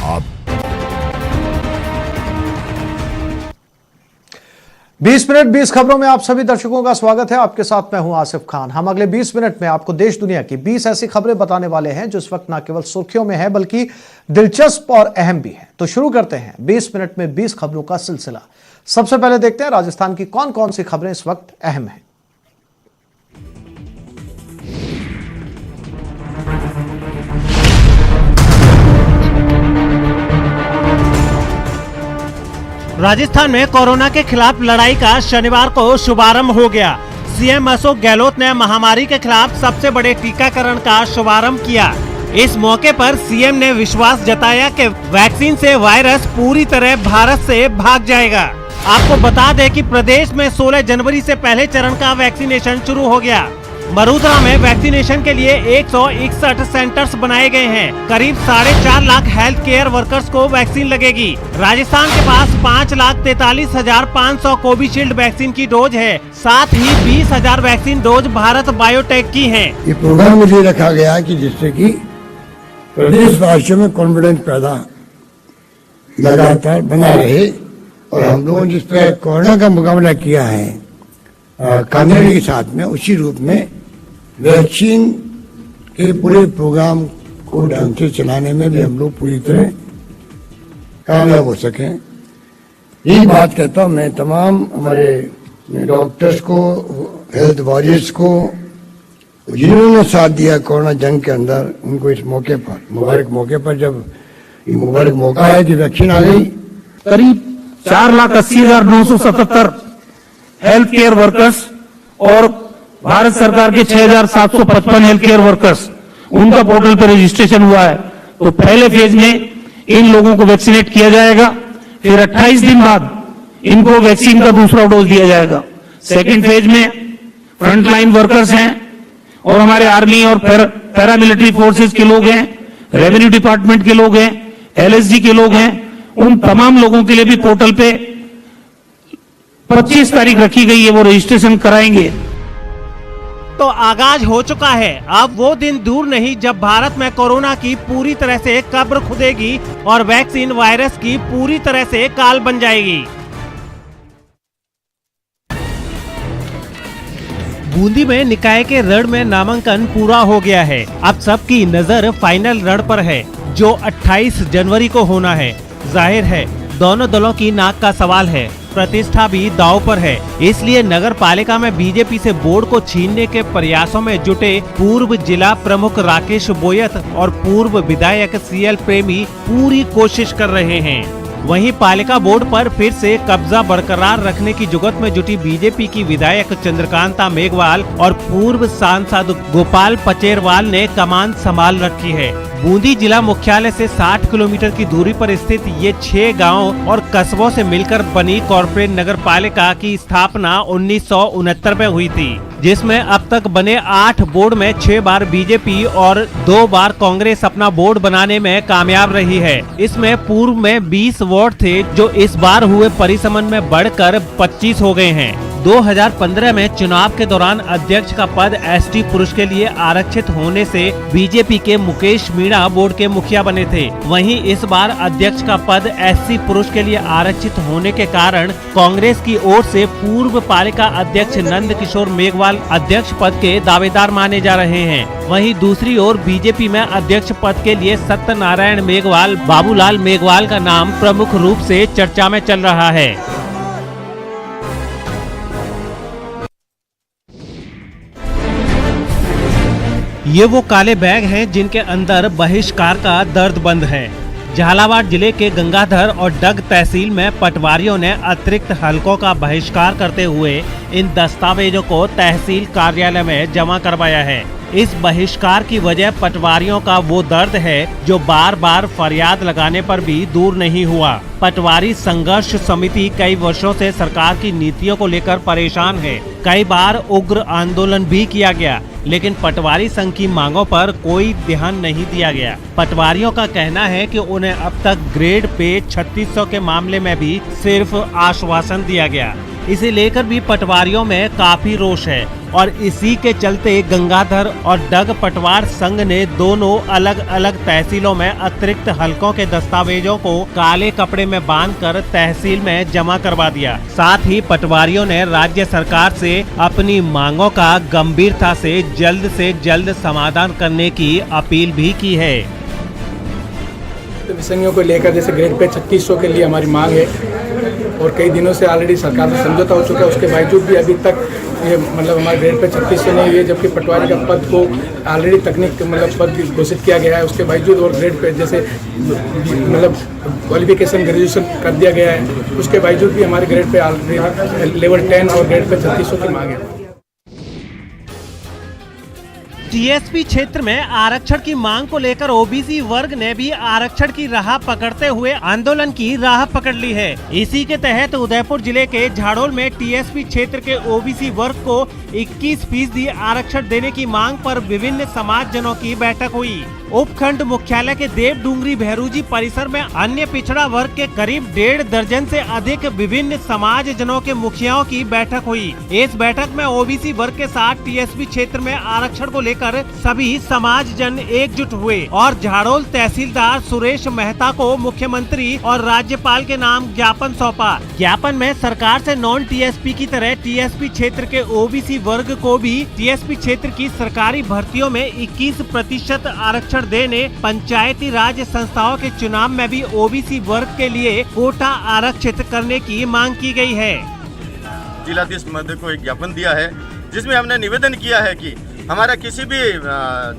आप 20 मिनट 20 खबरों में आप सभी दर्शकों का स्वागत है। आपके साथ मैं हूं आसिफ खान। हम अगले 20 मिनट में आपको देश दुनिया की 20 ऐसी खबरें बताने वाले हैं जो इस वक्त न केवल सुर्खियों में है बल्कि दिलचस्प और अहम भी है। तो शुरू करते हैं 20 मिनट में 20 खबरों का सिलसिला। सबसे पहले देखते हैं राजस्थान की कौन कौन सी खबरें इस वक्त अहम हैं। राजस्थान में कोरोना के खिलाफ लड़ाई का शनिवार को शुभारंभ हो गया। सीएम अशोक गहलोत ने महामारी के खिलाफ सबसे बड़े टीकाकरण का शुभारंभ किया। इस मौके पर सीएम ने विश्वास जताया कि वैक्सीन से वायरस पूरी तरह भारत से भाग जाएगा। आपको बता दें कि प्रदेश में 16 जनवरी से पहले चरण का वैक्सीनेशन शुरू हो गया। मरुधरा में वैक्सीनेशन के लिए 161 सेंटर्स बनाए गए हैं। करीब 4.5 लाख हेल्थ केयर वर्कर्स को वैक्सीन लगेगी। राजस्थान के पास 5,43,500 कोविशील्ड वैक्सीन की डोज है। साथ ही 20,000 वैक्सीन डोज भारत बायोटेक की हैं। ये प्रोग्राम मुझे रखा गया कि जिससे कि प्रदेशवासियों में कॉन्फिडेंस पैदा लगातार बना रहे और हम लोगों ने जिस तरह कोरोना का मुकाबला किया है कामयाबी के साथ में, उसी रूप में वैक्सीन के पूरे प्रोग्राम को ढंग से चलाने में भी हम लोग पूरी तरह कामयाब हो सकें। यही बात कहता हूँ मैं तमाम हमारे डॉक्टर्स को, हेल्थ वॉरियर्स को, जिन्होंने साथ दिया कोरोना जंग के अंदर, उनको इस मौके पर मुबारक मौके पर, जब ये मुबारक मौका है कि वैक्सीन आ गई। करीब 4,80,977 हेल्थ केयर वर्कर्स और भारत सरकार के 6,755 हेल्थ केयर वर्कर्स, उनका पोर्टल पर रजिस्ट्रेशन हुआ है। तो पहले फेज में इन लोगों को वैक्सीनेट किया जाएगा, फिर 28 दिन बाद इनको वैक्सीन का दूसरा डोज दिया जाएगा। सेकेंड फेज में फ्रंटलाइन वर्कर्स हैं और हमारे आर्मी और पैरामिलिट्री फोर्सेस के लोग हैं, रेवेन्यू डिपार्टमेंट के लोग हैं, एलएसडी के लोग हैं, उन तमाम लोगों के लिए भी पोर्टल पे 25 तारीख रखी गई है, वो रजिस्ट्रेशन कराएंगे। तो आगाज हो चुका है। अब वो दिन दूर नहीं जब भारत में कोरोना की पूरी तरह से कब्र खुदेगी और वैक्सीन वायरस की पूरी तरह से काल बन जाएगी। बूंदी में निकाय के रण में नामांकन पूरा हो गया है। अब सबकी नजर फाइनल रण पर है जो 28 जनवरी को होना है। जाहिर है दोनों दलों की नाक का सवाल है, प्रतिष्ठा भी दांव पर है। इसलिए नगर पालिका में बीजेपी से बोर्ड को छीनने के प्रयासों में जुटे पूर्व जिला प्रमुख राकेश बोयत और पूर्व विधायक सीएल प्रेमी पूरी कोशिश कर रहे हैं। वहीं पालिका बोर्ड पर फिर से कब्जा बरकरार रखने की जुगत में जुटी बीजेपी की विधायक चंद्रकांता मेघवाल और पूर्व सांसद गोपाल पचेरवाल ने कमान संभाल रखी है। बूंदी जिला मुख्यालय से 60 किलोमीटर की दूरी पर स्थित ये 6 गांवों और कस्बों से मिलकर बनी कॉर्पोरेट नगर पालिका की स्थापना 1969 में हुई थी, जिसमें अब तक बने 8 बोर्ड में 6 बार बीजेपी और 2 बार कांग्रेस अपना बोर्ड बनाने में कामयाब रही है। इसमें पूर्व में 20 वार्ड थे जो इस बार हुए परिसमन में बढ़कर 25 हो गए हैं। 2015 में चुनाव के दौरान अध्यक्ष का पद एसटी पुरुष के लिए आरक्षित होने से बीजेपी के मुकेश मीणा बोर्ड के मुखिया बने थे। वहीं इस बार अध्यक्ष का पद एससी पुरुष के लिए आरक्षित होने के कारण कांग्रेस की ओर से पूर्व पालिका अध्यक्ष नंद किशोर मेघवाल अध्यक्ष पद के दावेदार माने जा रहे हैं। वहीं दूसरी ओर बीजेपी में अध्यक्ष पद के लिए सत्यनारायण मेघवाल, बाबूलाल मेघवाल का नाम प्रमुख रूप से चर्चा में चल रहा है। ये वो काले बैग हैं जिनके अंदर बहिष्कार का दर्द बंद है। झालावाड़ जिले के गंगाधर और डग तहसील में पटवारियों ने अतिरिक्त हलकों का बहिष्कार करते हुए इन दस्तावेजों को तहसील कार्यालय में जमा करवाया है। इस बहिष्कार की वजह पटवारियों का वो दर्द है जो बार बार फरियाद लगाने पर भी दूर नहीं हुआ। पटवारी संघर्ष समिति कई वर्षों से सरकार की नीतियों को लेकर परेशान है। कई बार उग्र आंदोलन भी किया गया, लेकिन पटवारी संघ की मांगों पर कोई ध्यान नहीं दिया गया। पटवारियों का कहना है कि उन्हें अब तक ग्रेड पे 3600 के मामले में भी सिर्फ आश्वासन दिया गया। इसे लेकर भी पटवारियों में काफी रोष है। और इसी के चलते गंगाधर और डग पटवार संघ ने दोनों अलग अलग तहसीलों में अतिरिक्त हलकों के दस्तावेजों को काले कपड़े में बांधकर तहसील में जमा करवा दिया। साथ ही पटवारियों ने राज्य सरकार से अपनी मांगों का गंभीरता से जल्द समाधान करने की अपील भी की है। विषयों को लेकर जैसे ग्रेड पे 3600 के लिए हमारी मांग है और कई दिनों से ऑलरेडी सरकार से समझौता हो चुका है। उसके बावजूद भी अभी तक ये मतलब हमारे ग्रेड पे 3600 नहीं हुई है, जबकि पटवारी का पद को ऑलरेडी तकनीक मतलब पद घोषित किया गया है। उसके बावजूद और ग्रेड पे जैसे मतलब क्वालिफिकेशन ग्रेजुएशन कर दिया गया है, उसके बावजूद भी हमारे ग्रेड पे ऑलरेडी लेवल 10 और ग्रेड पे 3600 की मांग है। टीएसपी क्षेत्र में आरक्षण की मांग को लेकर ओबीसी वर्ग ने भी आरक्षण की राह पकड़ते हुए आंदोलन की राह पकड़ ली है। इसी के तहत उदयपुर जिले के झाड़ोल में टीएसपी क्षेत्र के ओबीसी वर्ग को 21% आरक्षण देने की मांग पर विभिन्न समाजजनों की बैठक हुई। उपखंड मुख्यालय के देव डूंगरी भैरूजी परिसर में अन्य पिछड़ा वर्ग के करीब 1.5 दर्जन से अधिक विभिन्न समाजजनों के मुखियाओं की बैठक हुई। इस बैठक में ओबीसी वर्ग के साथ टीएसपी क्षेत्र में आरक्षण को लेकर सभी समाजजन एकजुट हुए और झाड़ोल तहसीलदार सुरेश मेहता को मुख्यमंत्री और राज्यपाल के नाम ज्ञापन सौंपा। ज्ञापन में सरकार से नॉन टीएसपी की तरह टीएसपी क्षेत्र के ओबीसी वर्ग को भी टीएसपी क्षेत्र की सरकारी भर्तियों में 21% आरक्षण देने, पंचायती राज संस्थाओं के चुनाव में भी ओबीसी वर्ग के लिए कोटा आरक्षित करने की मांग की गई है। जिलाधीश महोदय को एक ज्ञापन दिया है जिसमें हमने निवेदन किया है कि हमारा किसी भी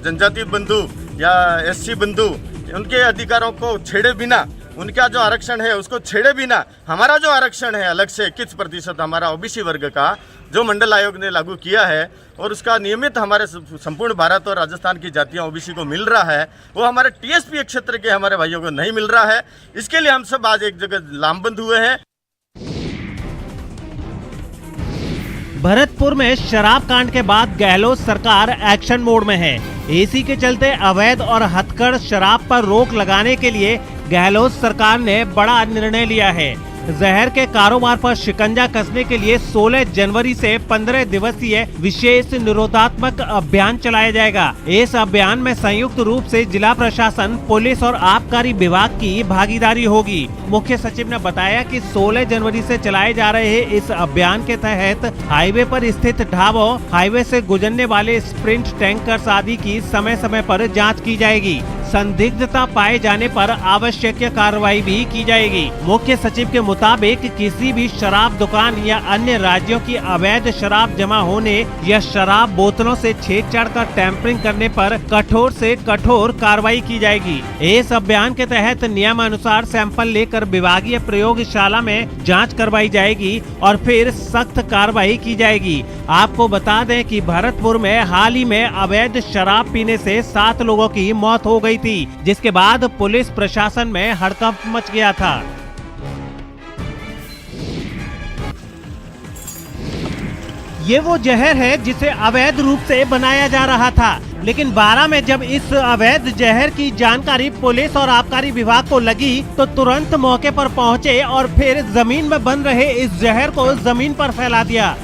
जनजाति बंधु या एससी बंधु उनके अधिकारों को छेड़े बिना, उनका जो आरक्षण है उसको छेड़े बिना हमारा जो आरक्षण है अलग से 21% हमारा ओबीसी वर्ग का जो मंडल आयोग ने लागू किया है और उसका नियमित हमारे संपूर्ण भारत और राजस्थान की जातियां ओबीसी को मिल रहा है, वो हमारे टीएसपी क्षेत्र के हमारे भाइयों को नहीं मिल रहा है। इसके लिए हम सब आज एक जगह लामबंद हुए हैं। भरतपुर में शराब कांड के बाद गहलोत सरकार एक्शन मोड में है। इसी के चलते अवैध और हथकढ़ शराब पर रोक लगाने के लिए गहलोत सरकार ने बड़ा निर्णय लिया है। जहर के कारोबार पर शिकंजा कसने के लिए 16 जनवरी से 15 दिवसीय विशेष निरोधात्मक अभियान चलाया जाएगा। इस अभियान में संयुक्त रूप से जिला प्रशासन, पुलिस और आबकारी विभाग की भागीदारी होगी। मुख्य सचिव ने बताया कि 16 जनवरी से चलाए जा रहे इस अभियान के तहत हाईवे पर स्थित ढाबों, हाईवे से गुजरने वाले स्प्रिंट टैंकर्स आदि की समय समय पर जाँच की जाएगी। संदिग्धता पाए जाने पर आवश्यक कार्रवाई भी की जाएगी। मुख्य सचिव के मुताबिक किसी भी शराब दुकान या अन्य राज्यों की अवैध शराब जमा होने या शराब बोतलों से छेड़छाड़ कर टैंपरिंग करने पर कठोर से कठोर कार्रवाई की जाएगी। इस अभियान के तहत नियमानुसार सैंपल लेकर विभागीय प्रयोगशाला में जांच करवाई जाएगी और फिर सख्त कार्रवाई की जाएगी। आपको बता दें कि भरतपुर में हाल ही में अवैध शराब पीने से 7 लोगों की मौत हो गई थी, जिसके बाद पुलिस प्रशासन में हड़कंप मच गया था। ये वो जहर है जिसे अवैध रूप से बनाया जा रहा था, लेकिन 12 में जब इस अवैध जहर की जानकारी पुलिस और आबकारी विभाग को लगी तो तुरंत मौके पर पहुंचे और फिर जमीन में बन रहे इस जहर को जमीन पर फैला दिया।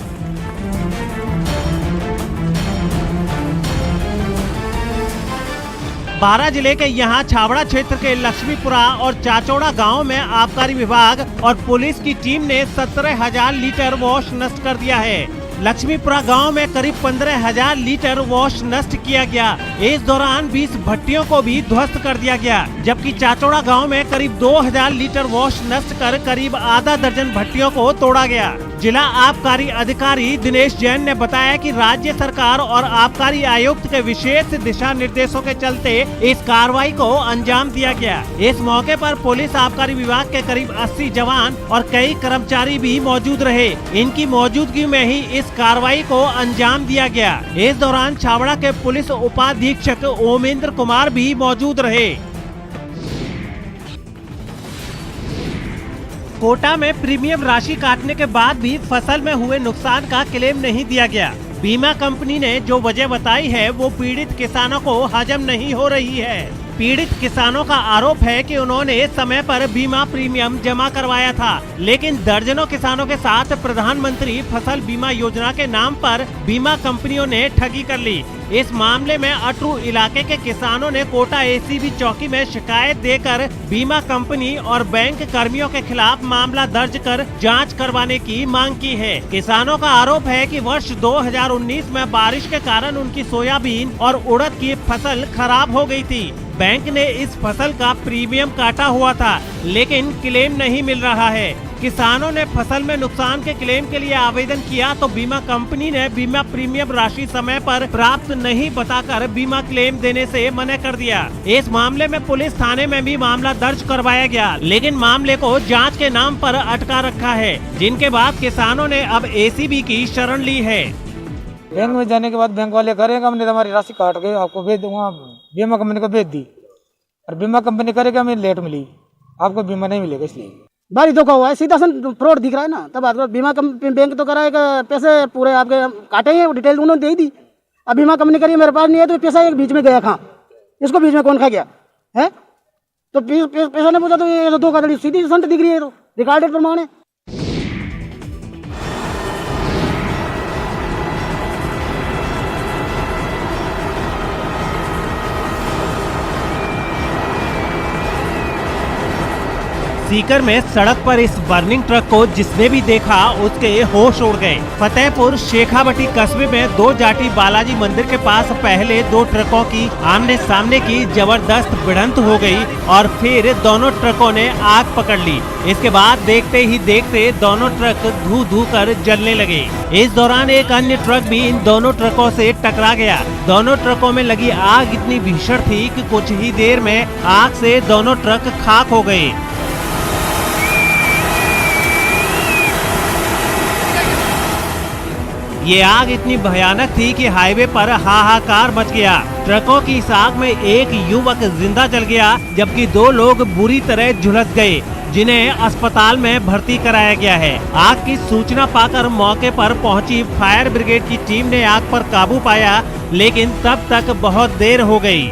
बारां जिले के यहाँ छावड़ा क्षेत्र के लक्ष्मीपुरा और चाचौड़ा गांव में आबकारी विभाग और पुलिस की टीम ने 17,000 लीटर वॉश नष्ट कर दिया है। लक्ष्मीपुरा गांव में करीब 15,000 लीटर वॉश नष्ट किया गया। इस दौरान 20 भट्टियों को भी ध्वस्त कर दिया गया, जबकि चाचौड़ा गांव में करीब 2,000 लीटर वॉश नष्ट कर करीब आधा दर्जन भट्टियों को तोड़ा गया। जिला आबकारी अधिकारी दिनेश जैन ने बताया कि राज्य सरकार और आबकारी आयुक्त के विशेष दिशा निर्देशों के चलते इस कार्रवाई को अंजाम दिया गया। इस मौके पर पुलिस आबकारी विभाग के करीब 80 जवान और कई कर्मचारी भी मौजूद रहे। इनकी मौजूदगी में ही इस कार्रवाई को अंजाम दिया गया। इस दौरान छावड़ा के पुलिस उपाधीक्षक ओमेंद्र कुमार भी मौजूद रहे। कोटा में प्रीमियम राशि काटने के बाद भी फसल में हुए नुकसान का क्लेम नहीं दिया गया। बीमा कंपनी ने जो वजह बताई है वो पीड़ित किसानों को हजम नहीं हो रही है। पीड़ित किसानों का आरोप है कि उन्होंने समय पर बीमा प्रीमियम जमा करवाया था, लेकिन दर्जनों किसानों के साथ प्रधानमंत्री फसल बीमा योजना के नाम पर बीमा कंपनियों ने ठगी कर ली। इस मामले में अटरू इलाके के किसानों ने कोटा एसीबी चौकी में शिकायत देकर बीमा कंपनी और बैंक कर्मियों के खिलाफ मामला दर्ज कर जांच करवाने की मांग की है। किसानों का आरोप है कि वर्ष 2019 में बारिश के कारण उनकी सोयाबीन और उड़द की फसल खराब हो गई थी। बैंक ने इस फसल का प्रीमियम काटा हुआ था, लेकिन क्लेम नहीं मिल रहा है। किसानों ने फसल में नुकसान के क्लेम के लिए आवेदन किया तो बीमा कंपनी ने बीमा प्रीमियम राशि समय पर प्राप्त नहीं बताकर बीमा क्लेम देने से मना कर दिया। इस मामले में पुलिस थाने में भी मामला दर्ज करवाया गया, लेकिन मामले को जांच के नाम पर अटका रखा है, जिनके बाद किसानों ने अब एसीबी की शरण ली है। बैंक में जाने के बाद बैंक वाले करेगा हमने हमारी राशि काट के आपको भेज दूंगा, बीमा कंपनी को भेज दी और बीमा कंपनी करेगा हमें लेट मिली, आपको बीमा नहीं मिलेगा। इसलिए भारी धोखा हुआ है, सीधा फ्रॉड दिख रहा है ना। तब बीमा कंपनी बैंक तो कराएगा, पैसे पूरे आपके काटे हैं, डिटेल उन्होंने दे दी। अब बीमा कंपनी करिए मेरे पास नहीं है तो पैसा एक बीच में गया कहाँ, इसको बीच में कौन खा गया है? तो पैसा नहीं पूछा तो ये धोखाधड़ी सीधी संट दिख रही है, तो रिकॉर्डेड प्रमाण है। सीकर में सड़क पर इस बर्निंग ट्रक को जिसने भी देखा उसके होश उड़ गए। फतेहपुर शेखावटी कस्बे में दो जाटी बालाजी मंदिर के पास पहले दो ट्रकों की आमने सामने की जबरदस्त भिड़ंत हो गई और फिर दोनों ट्रकों ने आग पकड़ ली। इसके बाद देखते ही देखते दोनों ट्रक धू धू कर जलने लगे। इस दौरान एक अन्य ट्रक भी इन दोनों ट्रकों से टकरा गया। दोनों ट्रकों में लगी आग इतनी भीषण थी कि कुछ ही देर में आग से दोनों ट्रक खाक हो गए। ये आग इतनी भयानक थी कि हाईवे पर हाहाकार मच गया। ट्रकों की इस आग में एक युवक जिंदा जल गया, जबकि दो लोग बुरी तरह झुलस गए, जिन्हें अस्पताल में भर्ती कराया गया है। आग की सूचना पाकर मौके पर पहुंची फायर ब्रिगेड की टीम ने आग पर काबू पाया, लेकिन तब तक बहुत देर हो गई।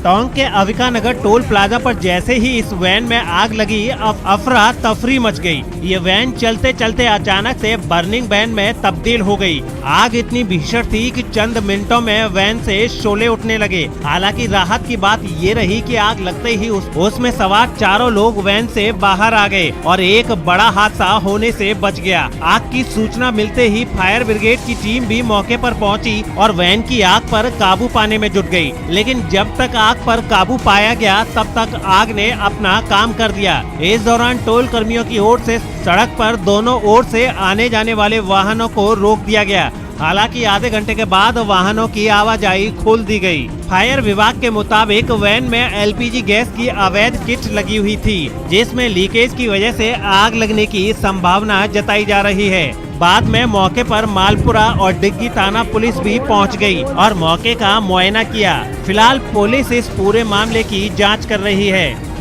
टोंक के अविका नगर टोल प्लाजा पर जैसे ही इस वैन में आग लगी, अब अफरा तफरी मच गई। ये वैन चलते चलते अचानक से बर्निंग वैन में तब्दील हो गई। आग इतनी भीषण थी कि चंद मिनटों में वैन से शोले उठने लगे। हालांकि राहत की बात ये रही कि आग लगते ही उसमें सवार चारों लोग वैन से बाहर आ गए और एक बड़ा हादसा होने से बच गया। आग की सूचना मिलते ही फायर ब्रिगेड की टीम भी मौके पर पहुंची और वैन की आग पर काबू पाने में जुट गई। लेकिन जब तक आग पर काबू पाया गया तब तक आग ने अपना काम कर दिया। इस दौरान टोल कर्मियों की ओर से सड़क पर दोनों ओर से आने जाने वाले वाहनों को रोक दिया गया। हालांकि आधे घंटे के बाद वाहनों की आवाजाही खोल दी गई। फायर विभाग के मुताबिक वैन में एलपीजी गैस की अवैध किट लगी हुई थी, जिसमें लीकेज की वजह से आग लगने की संभावना जताई जा रही है। बाद में मौके पर मालपुरा और डिग्गी थाना पुलिस भी पहुंच गई और मौके का मुआयना किया। फिलहाल पुलिस इस पूरे मामले की जांच कर रही है।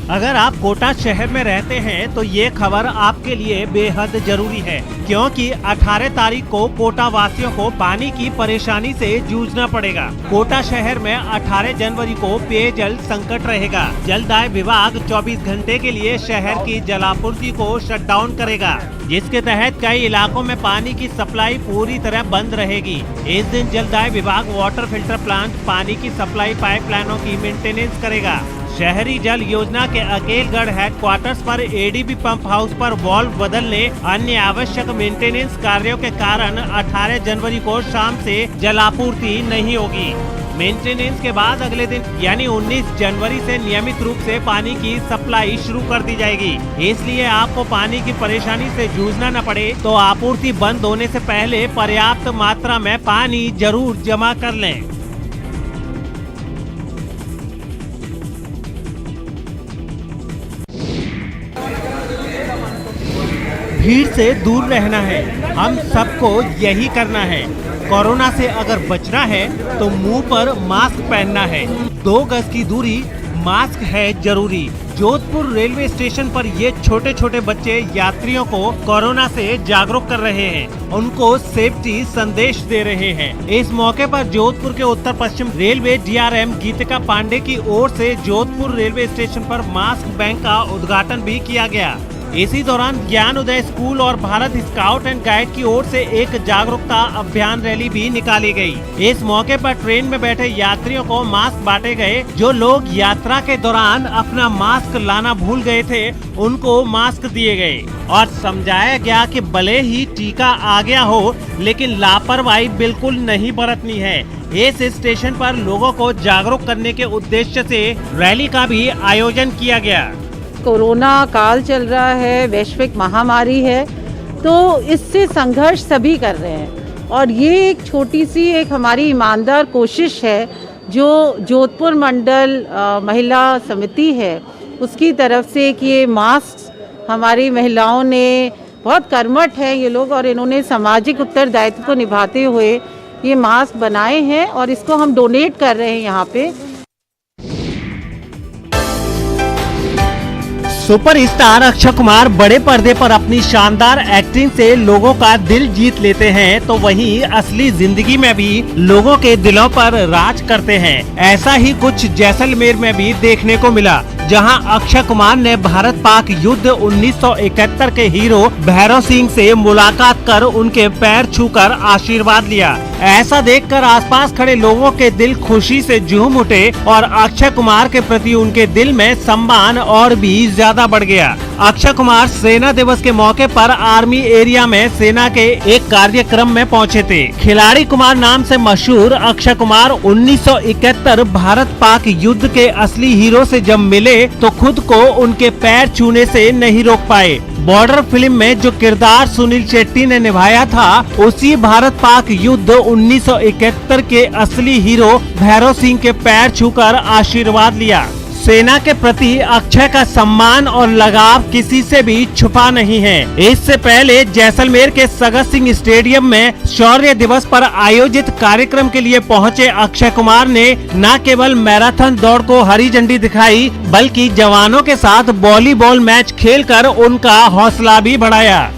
अगर आप कोटा शहर में रहते हैं तो ये खबर आपके लिए बेहद जरूरी है, क्योंकि 18 तारीख को कोटा वासियों को पानी की परेशानी से जूझना पड़ेगा। कोटा शहर में 18 जनवरी को पेयजल संकट रहेगा। जलदाय विभाग 24 घंटे के लिए शहर की जलापूर्ति को शट डाउन करेगा, जिसके तहत कई इलाकों में पानी की सप्लाई पूरी तरह बंद रहेगी। इस दिन जलदाय विभाग वाटर फिल्टर प्लांट, पानी की सप्लाई पाइपलाइनों की मेंटेनेंस करेगा। शहरी जल योजना के अकेलगढ़ हेडक्वार्टर्स पर एडीबी पंप हाउस पर वाल्व बदलने, अन्य आवश्यक मेंटेनेंस कार्यों के कारण 18 जनवरी को शाम से जलापूर्ति नहीं होगी। मेंटेनेंस के बाद अगले दिन यानी 19 जनवरी से नियमित रूप से पानी की सप्लाई शुरू कर दी जाएगी। इसलिए आपको पानी की परेशानी से जूझना न पड़े तो आपूर्ति बंद होने से पहले पर्याप्त मात्रा में पानी जरूर जमा कर लें। भीड़ से दूर रहना है, हम सबको यही करना है। कोरोना से अगर बचना है तो मुंह पर मास्क पहनना है, 2 गज की दूरी, मास्क है जरूरी। जोधपुर रेलवे स्टेशन पर ये छोटे छोटे बच्चे यात्रियों को कोरोना से जागरूक कर रहे हैं, उनको सेफ्टी संदेश दे रहे हैं। इस मौके पर जोधपुर के उत्तर पश्चिम रेलवे DRM गीतिका पांडे की ओर से जोधपुर रेलवे स्टेशन पर मास्क बैंक का उद्घाटन भी किया गया। इसी दौरान ज्ञान उदय स्कूल और भारत स्काउट एंड गाइड की ओर से एक जागरूकता अभियान रैली भी निकाली गई। इस मौके पर ट्रेन में बैठे यात्रियों को मास्क बांटे गए। जो लोग यात्रा के दौरान अपना मास्क लाना भूल गए थे, उनको मास्क दिए गए और समझाया गया कि भले ही टीका आ गया हो, लेकिन लापरवाही बिल्कुल नहीं बरतनी है। इस स्टेशन पर लोगों को जागरूक करने के उद्देश्य से रैली का भी आयोजन किया गया। कोरोना काल चल रहा है, वैश्विक महामारी है, तो इससे संघर्ष सभी कर रहे हैं और ये एक छोटी सी एक हमारी ईमानदार कोशिश है जो जोधपुर मंडल महिला समिति है उसकी तरफ से कि ये मास्क हमारी महिलाओं ने बहुत कर्मठ है ये लोग और इन्होंने सामाजिक उत्तरदायित्व को निभाते हुए ये मास्क बनाए हैं और इसको हम डोनेट कर रहे हैं यहाँ पे। सुपरस्टार अक्षय कुमार बड़े पर्दे पर अपनी शानदार एक्टिंग से लोगों का दिल जीत लेते हैं, तो वहीं असली जिंदगी में भी लोगों के दिलों पर राज करते हैं। ऐसा ही कुछ जैसलमेर में भी देखने को मिला, जहां अक्षय कुमार ने भारत पाक युद्ध 1971 के हीरो भैरव सिंह से मुलाकात कर उनके पैर छूकर आशीर्वाद लिया। ऐसा देखकर आसपास खड़े लोगों के दिल खुशी से झूम उठे और अक्षय कुमार के प्रति उनके दिल में सम्मान और भी ज्यादा बढ़ गया। अक्षय कुमार सेना दिवस के मौके पर आर्मी एरिया में सेना के एक कार्यक्रम में पहुंचे थे। खिलाड़ी कुमार नाम से मशहूर अक्षय कुमार 1971 भारत पाक युद्ध के असली हीरो से जब मिले तो खुद को उनके पैर छूने से नहीं रोक पाए। बॉर्डर फिल्म में जो किरदार सुनील शेट्टी ने निभाया था, उसी भारत पाक युद्ध 1971 के असली हीरो भैरव सिंह के पैर छूकर आशीर्वाद लिया। सेना के प्रति अक्षय का सम्मान और लगाव किसी से भी छुपा नहीं है। इससे पहले जैसलमेर के सगत सिंह स्टेडियम में शौर्य दिवस पर आयोजित कार्यक्रम के लिए पहुंचे अक्षय कुमार ने न केवल मैराथन दौड़ को हरी झंडी दिखाई, बल्कि जवानों के साथ वॉलीबॉल मैच खेलकर उनका हौसला भी बढ़ाया।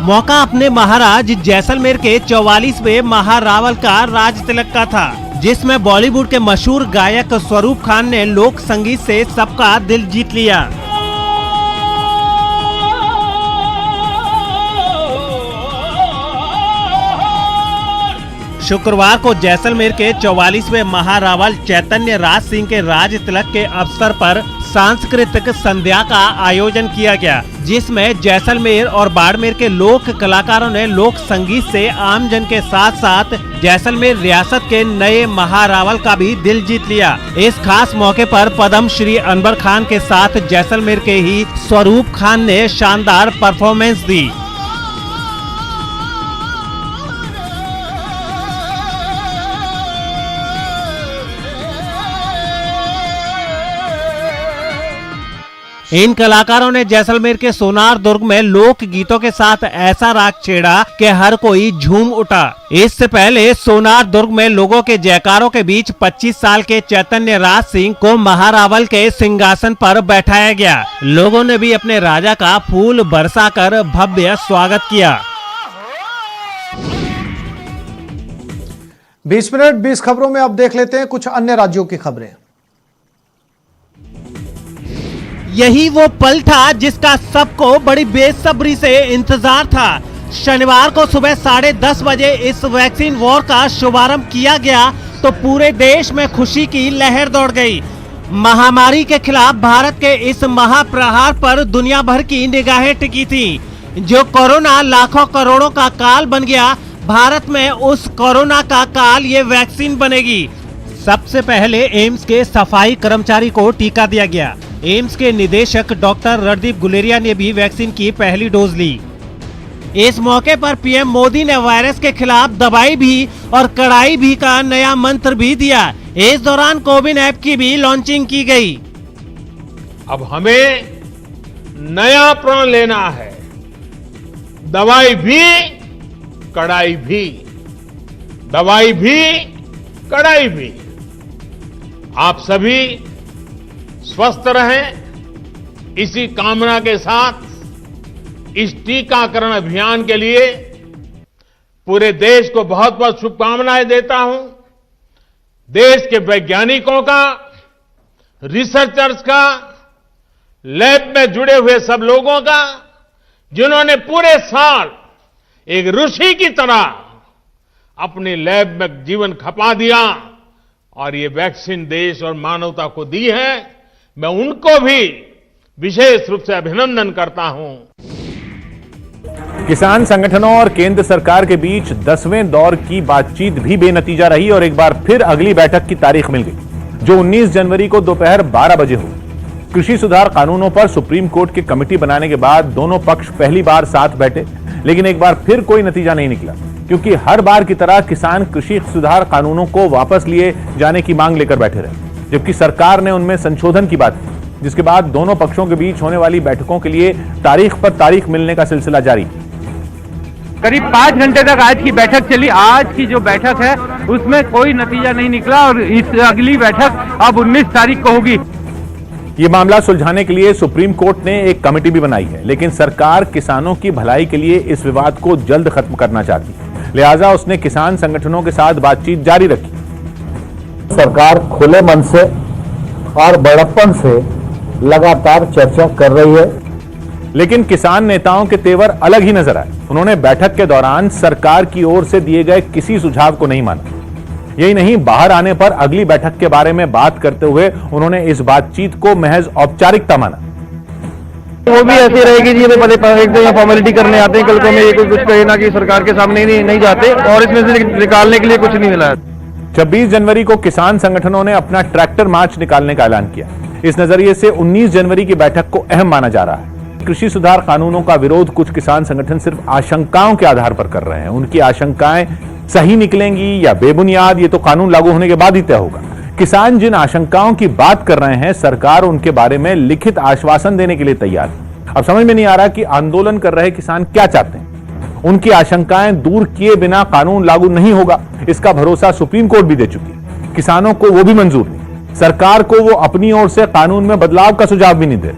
मौका अपने महाराज जैसलमेर के 44वें महारावल का राज तिलक का था, जिसमें बॉलीवुड के मशहूर गायक स्वरूप खान ने लोक संगीत से सबका दिल जीत लिया। शुक्रवार को जैसलमेर के 44वें महारावल चैतन्य राज सिंह के राज तिलक के अवसर पर सांस्कृतिक संध्या का आयोजन किया गया, जिसमें जैसलमेर और बाड़मेर के लोक कलाकारों ने लोक संगीत से आमजन के साथ साथ जैसलमेर रियासत के नए महारावल का भी दिल जीत लिया। इस खास मौके पर पद्म श्री अनवर खान के साथ जैसलमेर के ही स्वरूप खान ने शानदार परफॉर्मेंस दी। इन कलाकारों ने जैसलमेर के सोनार दुर्ग में लोक गीतों के साथ ऐसा राग छेड़ा कि हर कोई झूम उठा। इससे पहले सोनार दुर्ग में लोगों के जयकारों के बीच 25 साल के चैतन्य राज सिंह को महारावल के सिंहासन पर बैठाया गया। लोगों ने भी अपने राजा का फूल बरसाकर भव्य स्वागत किया। 20 मिनट 20 खबरों में अब देख लेते हैं कुछ अन्य राज्यों की खबरें। यही वो पल था जिसका सबको बड़ी बेसब्री से इंतजार था। शनिवार को सुबह 10:30 बजे इस वैक्सीन वॉर का शुभारंभ किया गया तो पूरे देश में खुशी की लहर दौड़ गई। महामारी के खिलाफ भारत के इस महाप्रहार पर दुनिया भर की निगाहें टिकी थी। जो कोरोना लाखों करोड़ों का काल बन गया, भारत में उस कोरोना का काल ये वैक्सीन बनेगी। सबसे पहले एम्स के सफाई कर्मचारी को टीका दिया गया। एम्स के निदेशक डॉक्टर रणदीप गुलेरिया ने भी वैक्सीन की पहली डोज ली। इस मौके पर पीएम मोदी ने वायरस के खिलाफ दवाई भी और कड़ाई भी का नया मंत्र भी दिया। इस दौरान कोविन ऐप की भी लॉन्चिंग की गई। अब हमें नया प्रण लेना है, दवाई भी कड़ाई भी, दवाई भी कड़ाई भी। आप सभी स्वस्थ रहें, इसी कामना के साथ इस टीकाकरण अभियान के लिए पूरे देश को बहुत बहुत शुभकामनाएं देता हूं। देश के वैज्ञानिकों का, रिसर्चर्स का, लैब में जुड़े हुए सब लोगों का, जिन्होंने पूरे साल एक ऋषि की तरह अपनी लैब में जीवन खपा दिया और ये वैक्सीन देश और मानवता को दी है, मैं उनको भी विशेष रूप से अभिनंदन करता हूं। किसान संगठनों और केंद्र सरकार के बीच 10वें दौर की बातचीत भी बेनतीजा रही और एक बार फिर अगली बैठक की तारीख मिल गई, जो 19 जनवरी को दोपहर 12 बजे होगी। कृषि सुधार कानूनों पर सुप्रीम कोर्ट की कमेटी बनाने के बाद दोनों पक्ष पहली बार साथ बैठे, लेकिन एक बार फिर कोई नतीजा नहीं निकला, क्योंकि हर बार की तरह किसान कृषि सुधार कानूनों को वापस लिए जाने की मांग लेकर बैठे रहे, जबकि सरकार ने उनमें संशोधन की बात की, जिसके बाद दोनों पक्षों के बीच होने वाली बैठकों के लिए तारीख पर तारीख मिलने का सिलसिला जारी। करीब 5 घंटे तक आज की बैठक चली। आज की जो बैठक है उसमें कोई नतीजा नहीं निकला और इस अगली बैठक अब 19 तारीख को होगी। ये मामला सुलझाने के लिए सुप्रीम कोर्ट ने एक कमेटी भी बनाई है, लेकिन सरकार किसानों की भलाई के लिए इस विवाद को जल्द खत्म करना चाहती है, लिहाजा उसने किसान संगठनों के साथ बातचीत जारी रखी। सरकार खुले मन से और बड़प्पन से लगातार चर्चा कर रही है, लेकिन किसान नेताओं के तेवर अलग ही नजर आए। उन्होंने बैठक के दौरान सरकार की ओर से दिए गए किसी सुझाव को नहीं माना। यही नहीं, बाहर आने पर अगली बैठक के बारे में बात करते हुए उन्होंने इस बातचीत को महज औपचारिकता माना। वो भी ऐसी रहेगी जी, एक तो फॉर्मेलिटी करने आते हैं, कल को में ये कुछ कहे ना कि सरकार के सामने नहीं जाते और इसमें से निकालने के लिए कुछ नहीं मिला। 26 जनवरी को किसान संगठनों ने अपना ट्रैक्टर मार्च निकालने का ऐलान किया। इस नजरिए से 19 जनवरी की बैठक को अहम माना जा रहा है। कृषि सुधार कानूनों का विरोध कुछ किसान संगठन सिर्फ आशंकाओं के आधार पर कर रहे हैं। उनकी आशंकाएं सही निकलेंगी या बेबुनियाद, ये तो कानून लागू होने के बाद ही तय होगा। किसान जिन आशंकाओं की बात कर रहे हैं, सरकार उनके बारे में लिखित आश्वासन देने के लिए तैयार है। अब समझ में नहीं आ रहा कि आंदोलन कर रहे किसान क्या चाहते हैं। उनकी आशंकाएं दूर किए बिना कानून लागू नहीं होगा, इसका भरोसा सुप्रीम कोर्ट भी दे चुकी है। किसानों को वो भी मंजूर नहीं, सरकार को वो अपनी ओर से कानून में बदलाव का सुझाव भी नहीं दे।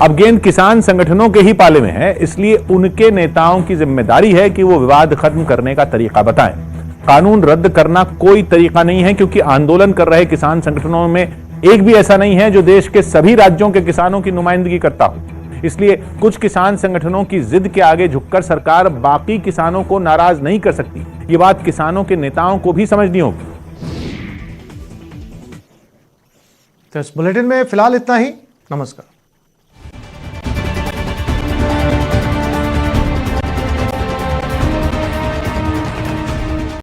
अब गेंद किसान संगठनों के ही पाले में है, इसलिए उनके नेताओं की जिम्मेदारी है कि वो विवाद खत्म करने का तरीका बताएं। कानून रद्द करना कोई तरीका नहीं है, क्योंकि आंदोलन कर रहे किसान संगठनों में एक भी ऐसा नहीं है जो देश के सभी राज्यों के किसानों की नुमाइंदगी करता हो। इसलिए कुछ किसान संगठनों की जिद के आगे झुककर सरकार बाकी किसानों को नाराज नहीं कर सकती। ये बात किसानों के नेताओं को भी समझनी होगी। तो इस बुलेटिन में फिलहाल इतना ही। नमस्कार।